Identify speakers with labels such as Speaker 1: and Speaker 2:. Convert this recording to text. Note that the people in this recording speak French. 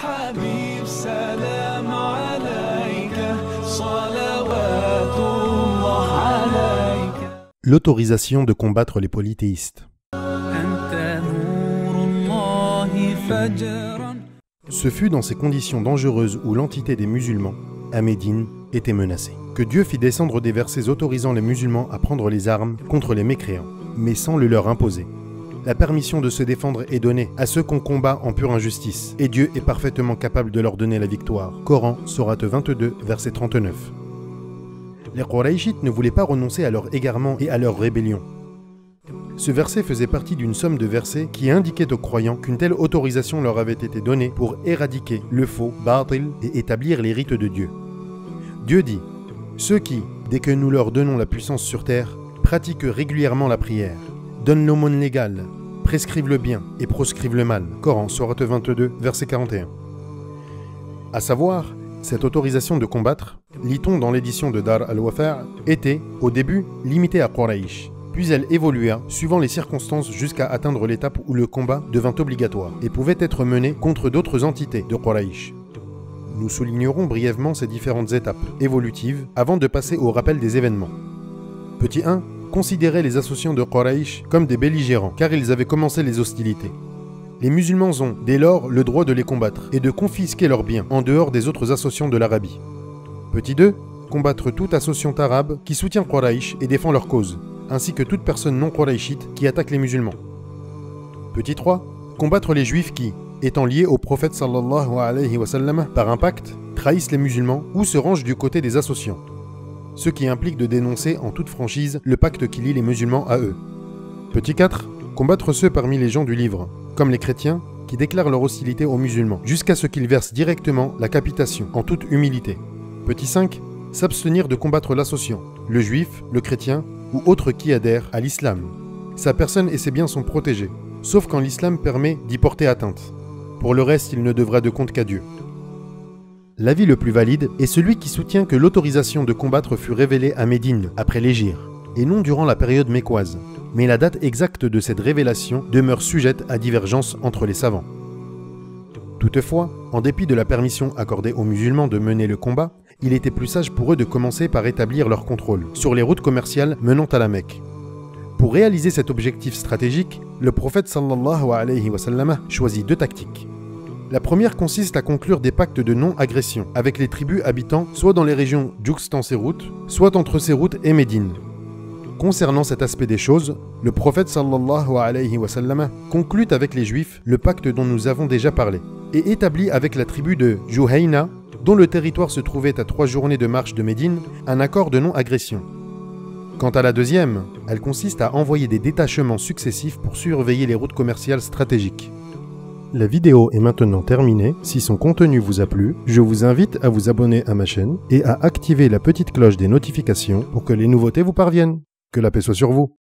Speaker 1: حبيب سلام عليك صلوات الله عليك.
Speaker 2: L'autorisation de combattre les polythéistes.
Speaker 1: أنت نور الله فجرا.
Speaker 2: Ce fut dans ces conditions dangereuses où l'entité des musulmans, à Médine, était menacée, que Dieu fit descendre des versets autorisant les musulmans à prendre les armes contre les mécréants, mais sans le leur imposer. La permission de se défendre est donnée à ceux qu'on combat en pure injustice, et Dieu est parfaitement capable de leur donner la victoire. Coran, sourate 22, verset 39. Les Qurayshites ne voulaient pas renoncer à leur égarement et à leur rébellion. Ce verset faisait partie d'une somme de versets qui indiquaient aux croyants qu'une telle autorisation leur avait été donnée pour éradiquer le faux, batil, et établir les rites de Dieu. Dieu dit « Ceux qui, dès que nous leur donnons la puissance sur terre, pratiquent régulièrement la prière, donnent l'aumône légale, prescrivent le bien et proscrivent le mal. » Coran, sourate 22, verset 41. À savoir, cette autorisation de combattre, lit-on dans l'édition de Dar al-Wafa', était, au début, limitée à Quraysh. Puis elle évolua, suivant les circonstances, jusqu'à atteindre l'étape où le combat devint obligatoire et pouvait être mené contre d'autres entités de Quraysh. Nous soulignerons brièvement ces différentes étapes évolutives avant de passer au rappel des événements. Petit 1. Considérer les associants de Quraysh comme des belligérants, car ils avaient commencé les hostilités. Les musulmans ont, dès lors, le droit de les combattre et de confisquer leurs biens, en dehors des autres associants de l'Arabie. Petit 2. Combattre tout associant arabe qui soutient Quraysh et défend leur cause, ainsi que toute personne non qurayshite qui attaque les musulmans. Petit 3. Combattre les juifs qui, étant liés au prophète sallallahu alayhi wa sallam par un pacte, trahissent les musulmans ou se rangent du côté des associants. Ce qui implique de dénoncer en toute franchise le pacte qui lie les musulmans à eux. Petit 4. Combattre ceux parmi les gens du livre, comme les chrétiens, qui déclarent leur hostilité aux musulmans, jusqu'à ce qu'ils versent directement la capitation, en toute humilité. Petit 5. S'abstenir de combattre l'associant, le juif, le chrétien, ou autre qui adhère à l'islam. Sa personne et ses biens sont protégés, sauf quand l'islam permet d'y porter atteinte. Pour le reste, il ne devra de compte qu'à Dieu. L'avis le plus valide est celui qui soutient que l'autorisation de combattre fut révélée à Médine, après l'Hégire, et non durant la période mécoise. Mais la date exacte de cette révélation demeure sujette à divergence entre les savants. Toutefois, en dépit de la permission accordée aux musulmans de mener le combat, il était plus sage pour eux de commencer par établir leur contrôle sur les routes commerciales menant à la Mecque. Pour réaliser cet objectif stratégique, le prophète sallallahu alayhi wa sallam choisit deux tactiques. La première consiste à conclure des pactes de non-agression avec les tribus habitant soit dans les régions jouxtant ces routes, soit entre ces routes et Médine. Concernant cet aspect des choses, le prophète sallallahu alayhi wa sallam conclut avec les Juifs le pacte dont nous avons déjà parlé et établit avec la tribu de Juhayna, dont le territoire se trouvait à 3 journées de marche de Médine, un accord de non-agression. Quant à la deuxième, elle consiste à envoyer des détachements successifs pour surveiller les routes commerciales stratégiques. La vidéo est maintenant terminée. Si son contenu vous a plu, je vous invite à vous abonner à ma chaîne et à activer la petite cloche des notifications pour que les nouveautés vous parviennent. Que la paix soit sur vous.